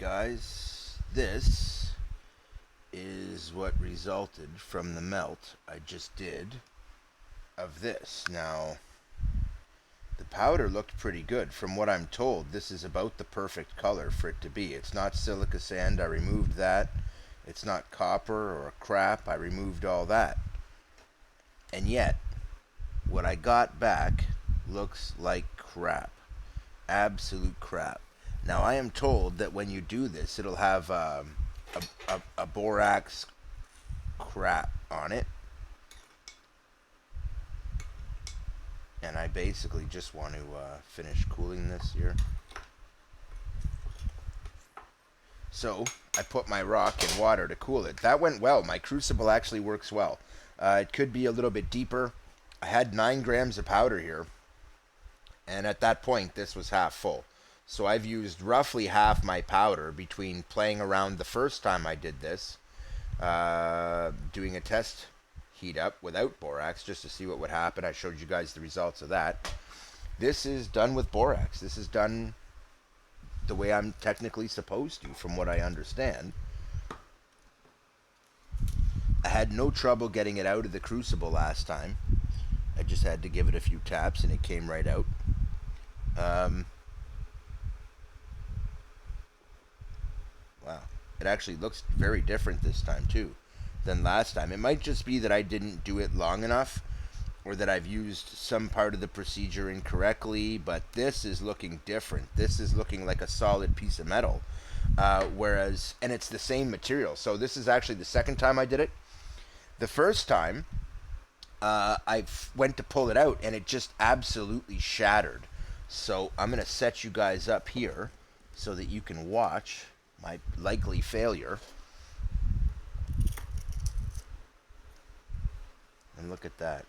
guys, this is what resulted from the melt I just did of this. Now, the powder looked pretty good. From what I'm told, this is about the perfect color for it to be. It's not silica sand, I removed that. It's not copper or crap, I removed all that. And yet, what I got back looks like crap. Absolute crap. Now, I am told that when you do this, it'll have a borax crap on it. And I basically just want to finish cooling this here. So, I put my rock in water to cool it. That went well. My crucible actually works well. It could be a little bit deeper. I had 9 grams of powder here. And at that point, this was half full. So I've used roughly half my powder between playing around the first time I did this, doing a test heat up without borax just to see what would happen. I showed you guys the results of that. This is done with borax. This is done the way I'm technically supposed to, from what I understand. I had no trouble getting it out of the crucible last time. I just had to give it a few taps and it came right out. Wow. It actually looks very different this time too than last time. It might just be that I didn't do it long enough or that I've used some part of the procedure incorrectly, but this is looking different. This is looking like a solid piece of metal. And it's the same material. So this is actually the second time I did it. The first time, I went to pull it out and it just absolutely shattered. So I'm going to set you guys up here so that you can watch my likely failure. And look at that.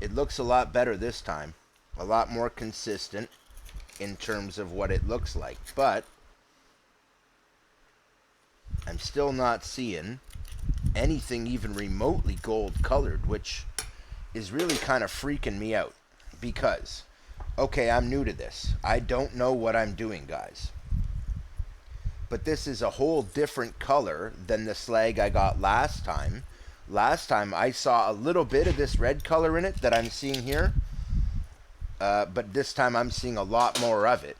It looks a lot better this time. A lot more consistent in terms of what it looks like. But I'm still not seeing anything even remotely gold colored, which is really kind of freaking me out. Because, okay, I'm new to this. I don't know what I'm doing, guys. But this is a whole different color than the slag I got last time. Last time I saw a little bit of this red color in it that I'm seeing here. But this time I'm seeing a lot more of it.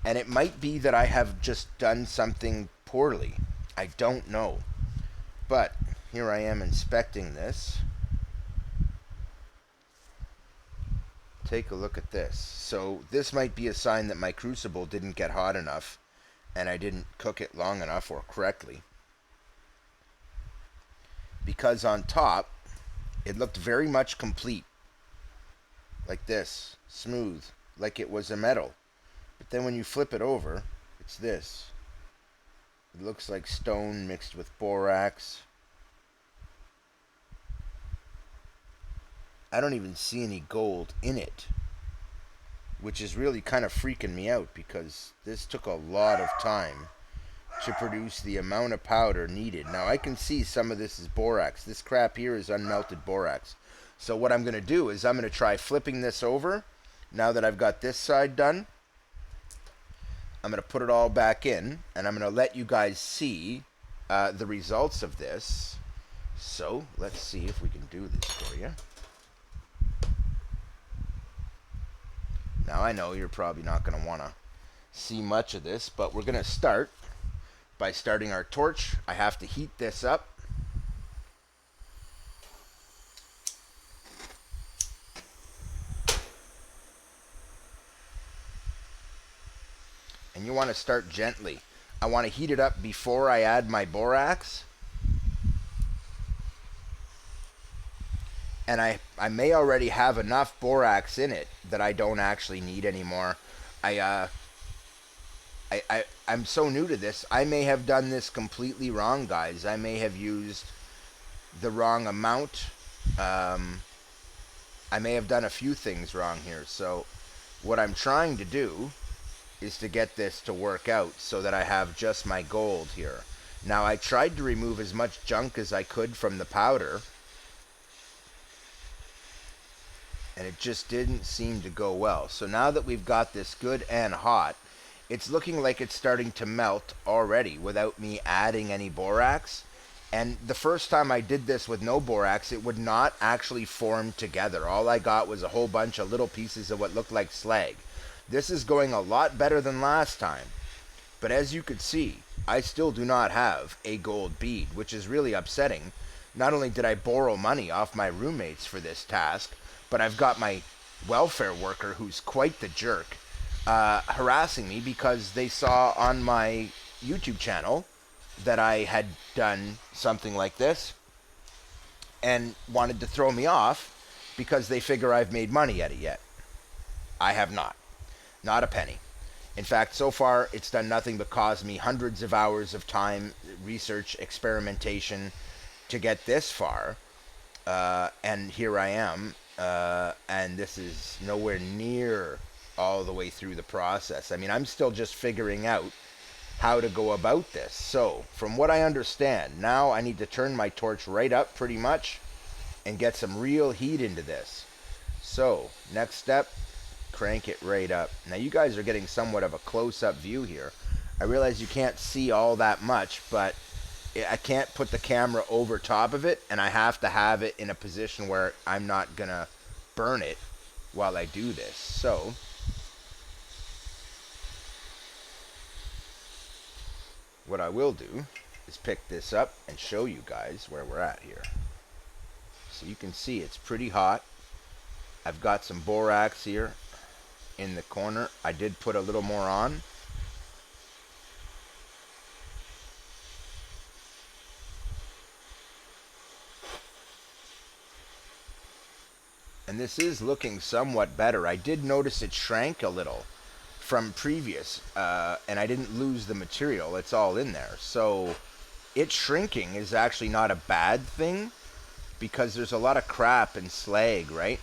And it might be that I have just done something poorly. I don't know. But here I am inspecting this. Take a look at this. So this might be a sign that my crucible didn't get hot enough and I didn't cook it long enough or correctly. Because on top, it looked very much complete. Like this. Smooth. Like it was a metal. But then when you flip it over, it's this. It looks like stone mixed with borax. I don't even see any gold in it, which is really kind of freaking me out because this took a lot of time to produce the amount of powder needed. Now I can see some of this is borax. This crap here is unmelted borax. So what I'm going to do is I'm going to try flipping this over. Now that I've got this side done, I'm going to put it all back in and I'm going to let you guys see the results of this. So let's see if we can do this for you. Now, I know you're probably not going to want to see much of this, but we're going to start by starting our torch. I have to heat this up. And you want to start gently. I want to heat it up before I add my borax. And I may already have enough borax in it that I don't actually need anymore. I'm so new to this. I may have done this completely wrong, guys. I may have used the wrong amount. I may have done a few things wrong here. So what I'm trying to do is to get this to work out so that I have just my gold here. Now, I tried to remove as much junk as I could from the powder, and it just didn't seem to go well. So now that we've got this good and hot, it's looking like it's starting to melt already without me adding any borax. And the first time I did this with no borax, it would not actually form together. All I got was a whole bunch of little pieces of what looked like slag. This is going a lot better than last time. But as you could see, I still do not have a gold bead, which is really upsetting. Not only did I borrow money off my roommates for this task, but I've got my welfare worker, who's quite the jerk, harassing me because they saw on my YouTube channel that I had done something like this and wanted to throw me off because they figure I've made money at it yet. I have not. Not a penny. In fact, so far, it's done nothing but cause me hundreds of hours of time, research, experimentation to get this far. And here I am. And this is nowhere near all the way through the process. I mean, I'm still just figuring out how to go about this. So, from what I understand, now I need to turn my torch right up pretty much and get some real heat into this. So, next step, crank it right up. Now you guys are getting somewhat of a close-up view here. I realize you can't see all that much, but I can't put the camera over top of it, and I have to have it in a position where I'm not gonna burn it while I do this. So, what I will do is pick this up and show you guys where we're at here. So you can see it's pretty hot. I've got some borax here in the corner. I did put a little more on. And this is looking somewhat better. I did notice it shrank a little from previous, and I didn't lose the material. It's all in there. So it shrinking is actually not a bad thing because there's a lot of crap and slag, right?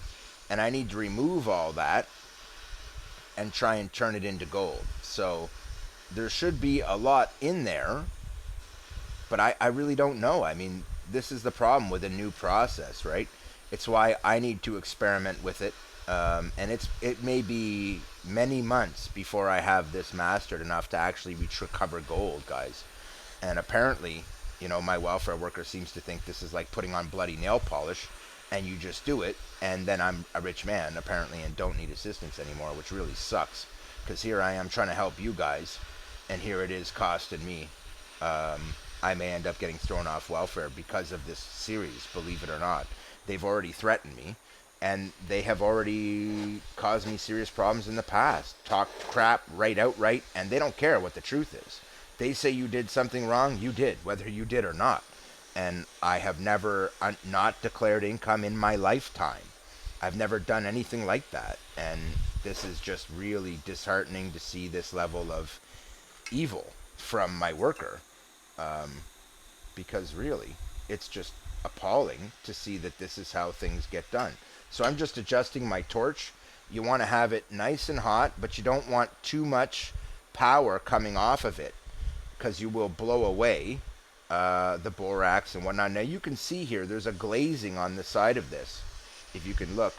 And I need to remove all that and try and turn it into gold. So there should be a lot in there, but I really don't know. I mean, this is the problem with a new process, right? It's why I need to experiment with it. And it may be many months before I have this mastered enough to actually recover gold, guys. And apparently, you know, my welfare worker seems to think this is like putting on bloody nail polish, and you just do it, and then I'm a rich man, apparently, and don't need assistance anymore, which really sucks. Because here I am trying to help you guys, and here it is costing me. I may end up getting thrown off welfare because of this series, believe it or not. They've already threatened me, and they have already caused me serious problems in the past. Talked crap right outright, and they don't care what the truth is. They say you did something wrong, you did, whether you did or not. And I have never not declared income in my lifetime. I've never done anything like that. And this is just really disheartening to see this level of evil from my worker. Because really, it's just appalling to see that this is how things get done. So I'm just adjusting my torch. You want to have it nice and hot, but you don't want too much power coming off of it, because you will blow away the borax and whatnot. Now you can see here, there's a glazing on the side of this, if you can look.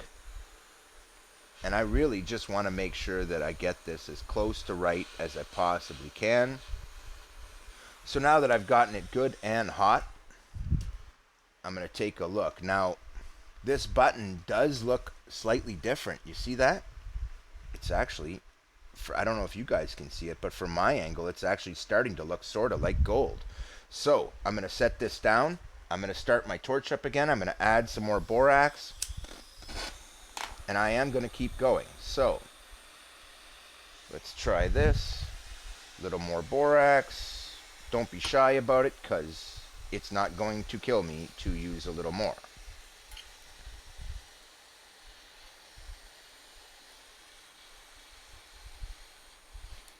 And I really just want to make sure that I get this as close to right as I possibly can. So now that I've gotten it good and hot, I'm going to take a look. Now, this button does look slightly different. You see that? It's actually, I don't know if you guys can see it, but from my angle, it's actually starting to look sort of like gold. So, I'm going to set this down. I'm going to start my torch up again. I'm going to add some more borax. And I am going to keep going. So, let's try this. A little more borax. Don't be shy about it, because it's not going to kill me to use a little more.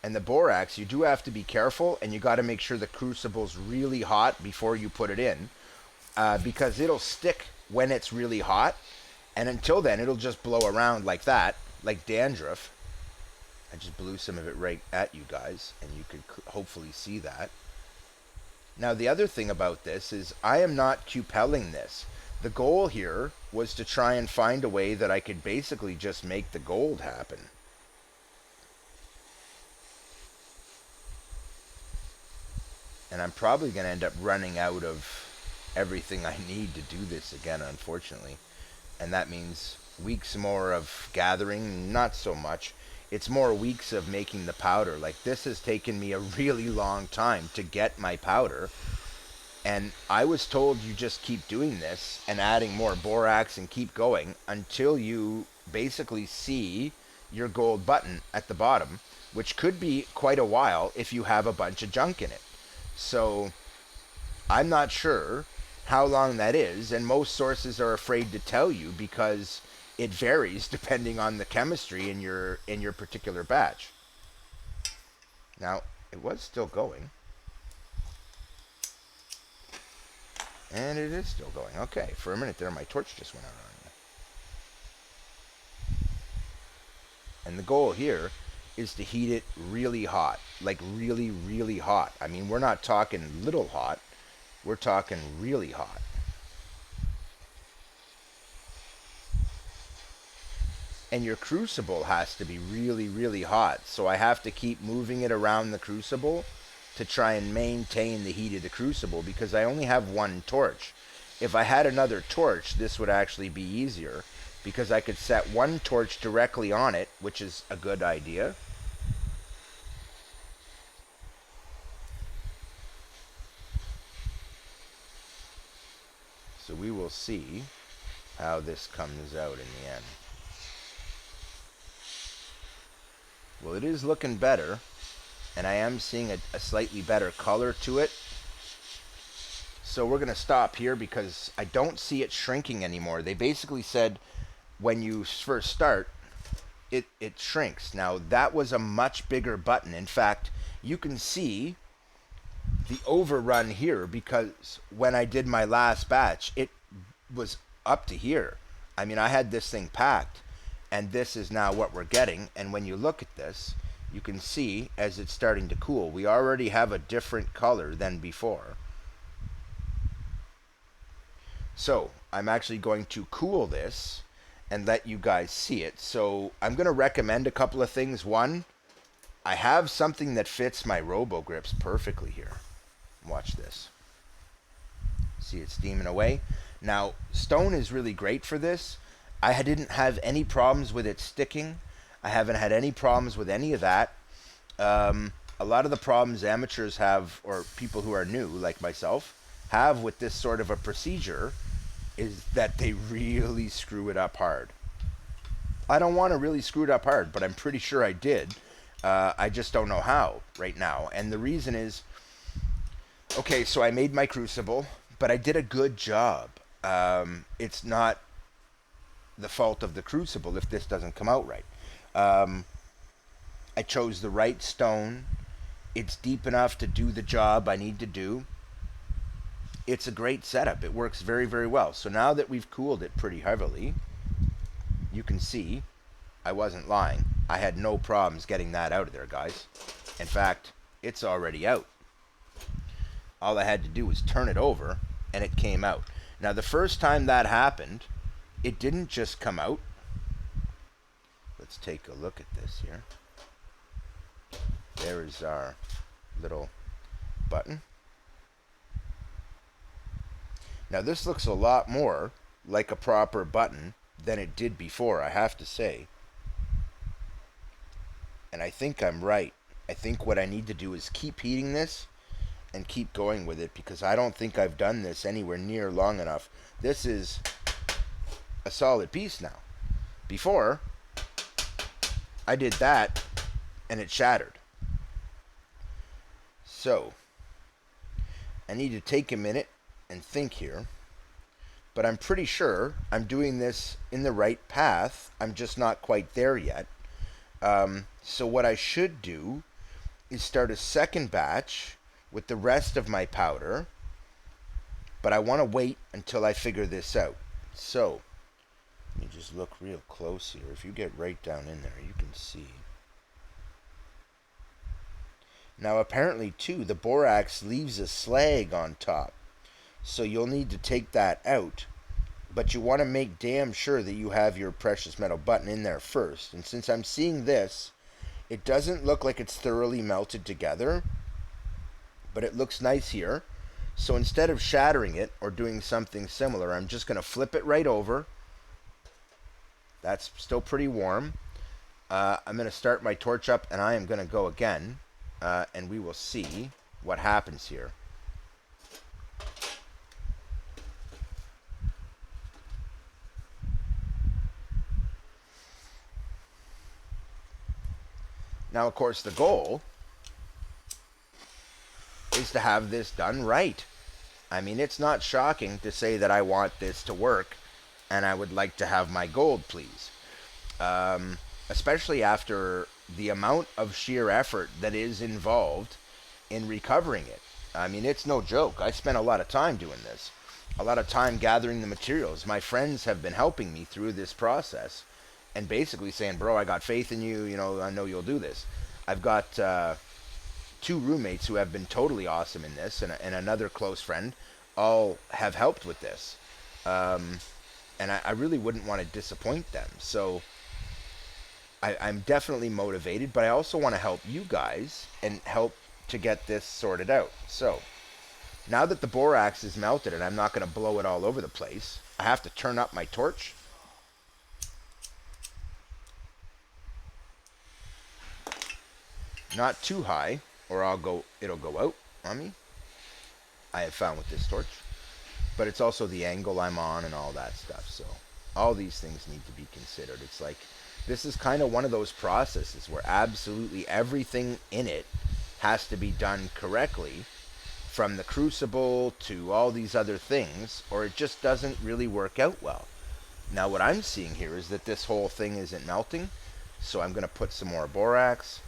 And the borax, you do have to be careful, and you got to make sure the crucible's really hot before you put it in, because it'll stick when it's really hot, and until then it'll just blow around like that, like dandruff. I just blew some of it right at you guys, and you could hopefully see that. Now the other thing about this is I am not cupeling this. The goal here was to try and find a way that I could basically just make the gold happen. And I'm probably going to end up running out of everything I need to do this again, unfortunately. And that means weeks more of gathering, not so much. It's more weeks of making the powder. Like, this has taken me a really long time to get my powder. And I was told you just keep doing this and adding more borax and keep going until you basically see your gold button at the bottom, which could be quite a while if you have a bunch of junk in it. So I'm not sure how long that is, and most sources are afraid to tell you because it varies depending on the chemistry in your particular batch. Now, it was still going. And it is still going. Okay, for a minute there, my torch just went out on me. And the goal here is to heat it really hot. Like really, really hot. I mean, we're not talking little hot. We're talking really hot. And your crucible has to be really, really hot. So I have to keep moving it around the crucible to try and maintain the heat of the crucible because I only have one torch. If I had another torch, this would actually be easier because I could set one torch directly on it, which is a good idea. So we will see how this comes out in the end. Well, it is looking better, and I am seeing a slightly better color to it. So we're going to stop here because I don't see it shrinking anymore. They basically said when you first start, it shrinks. Now, that was a much bigger button. In fact, you can see the overrun here because when I did my last batch, it was up to here. I mean, I had this thing packed, and this is now what we're getting. And when you look at this, you can see as it's starting to cool, we already have a different color than before. So I'm actually going to cool this and let you guys see it. So I'm going to recommend a couple of things. One, I have something that fits my robo grips perfectly here. Watch this. See it steaming away. Now, stone is really great for this. I didn't have any problems with it sticking. I haven't had any problems with any of that. A lot of the problems amateurs have, or people who are new, like myself, have with this sort of a procedure is that they really screw it up hard. I don't want to really screw it up hard, but I'm pretty sure I did. I just don't know how right now. And the reason is, okay, so I made my crucible, but I did a good job. It's not the fault of the crucible if this doesn't come out right. I chose the right stone. It's deep enough to do the job I need to do. It's a great setup. It works very, very well. So now that we've cooled it pretty heavily, you can see I wasn't lying. I had no problems getting that out of there, guys. In fact, it's already out. All I had to do was turn it over, and it came out. Now, the first time that happened, it didn't just come out. Let's take a look at this here. There is our little button. Now, this looks a lot more like a proper button than it did before, I have to say. And I think I'm right. I think what I need to do is keep heating this and keep going with it because I don't think I've done this anywhere near long enough. This is a solid piece now. Before, I did that and it shattered. So, I need to take a minute and think here, but I'm pretty sure I'm doing this in the right path. I'm just not quite there yet. So what I should do is start a second batch with the rest of my powder, but I want to wait until I figure this out. So, let me just look real close here. If you get right down in there, you can see. Now apparently too, the borax leaves a slag on top. So you'll need to take that out. But you want to make damn sure that you have your precious metal button in there first. And since I'm seeing this, it doesn't look like it's thoroughly melted together. but it looks nice here. So instead of shattering it or doing something similar, I'm just going to flip it right over. That's still pretty warm. I'm going to start my torch up, and I am going to go again, and we will see what happens here. Now, of course, the goal is to have this done right. I mean, it's not shocking to say that I want this to work, and I would like to have my gold, please. Especially after the amount of sheer effort that is involved in recovering it. I mean, it's no joke. I spent a lot of time doing this, a lot of time gathering the materials. My friends have been helping me through this process and basically saying, bro, I got faith in you. You know, I know you'll do this. I've got two roommates who have been totally awesome in this, and another close friend, all have helped with this. And I really wouldn't want to disappoint them. So I'm definitely motivated, but I also want to help you guys and help to get this sorted out. So now that the borax is melted and I'm not going to blow it all over the place, I have to turn up my torch. Not too high, or it'll go out on me. I have found with this torch. But it's also the angle I'm on and all that stuff. So all these things need to be considered. It's like, this is kind of one of those processes where absolutely everything in it has to be done correctly, from the crucible to all these other things, or it just doesn't really work out well. Now what I'm seeing here is that this whole thing isn't melting, so I'm going to put some more borax.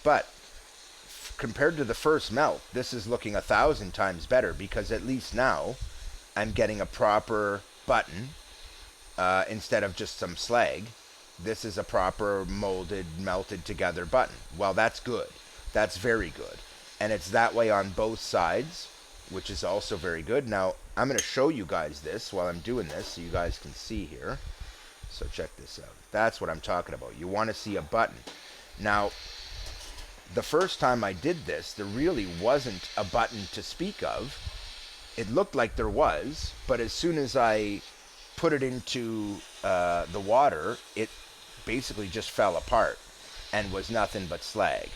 But compared to the first melt, this is looking 1,000 times better, because at least now I'm getting a proper button instead of just some slag. This is a proper molded, melted together button. Well, that's good. That's very good. And it's that way on both sides, which is also very good. Now, I'm going to show you guys this while I'm doing this so you guys can see here. So check this out. That's what I'm talking about. You want to see a button. Now, the first time I did this, there really wasn't a button to speak of. It looked like there was, but as soon as I put it into the water, it basically just fell apart and was nothing but slag.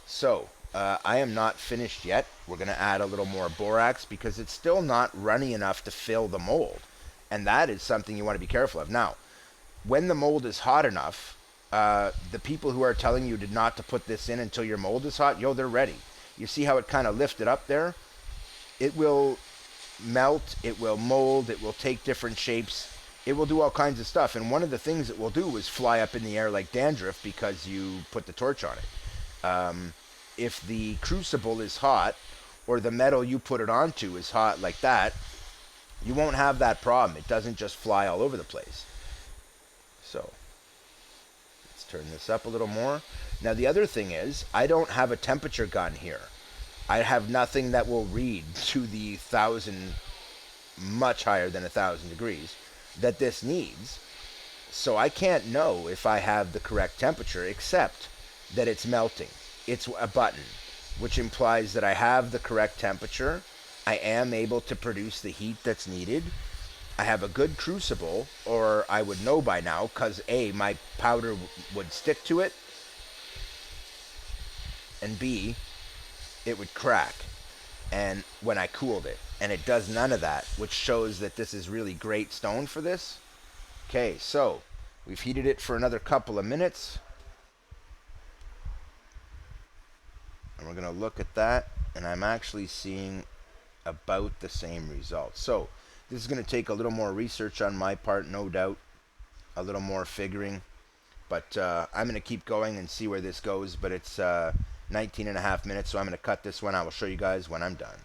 So, I am not finished yet. We're going to add a little more borax because it's still not runny enough to fill the mold. And that is something you want to be careful of. Now, when the mold is hot enough, the people who are telling you not to put this in until your mold is hot, they're ready. You see how it kind of lifted up there? It will melt, it will mold, it will take different shapes, it will do all kinds of stuff. And one of the things it will do is fly up in the air like dandruff because you put the torch on it. If the crucible is hot, or the metal you put it onto is hot like that, you won't have that problem. It doesn't just fly all over the place. So turn this up a little more. Now the other thing is, I don't have a temperature gun here. I have nothing that will read to the 1,000, much higher than 1,000 degrees, that this needs. So I can't know if I have the correct temperature, except that it's melting. It's a button, which implies that I have the correct temperature. I am able to produce the heat that's needed. I have a good crucible, or I would know by now, because A, my powder would stick to it, and B, it would crack and when I cooled it. And it does none of that, which shows that this is really great stone for this. Okay, so we've heated it for another couple of minutes. And we're going to look at that, and I'm actually seeing about the same results. So this is going to take a little more research on my part, no doubt, a little more figuring, but I'm going to keep going and see where this goes. But it's 19 and a half minutes, so I'm going to cut this one. I will show you guys when I'm done.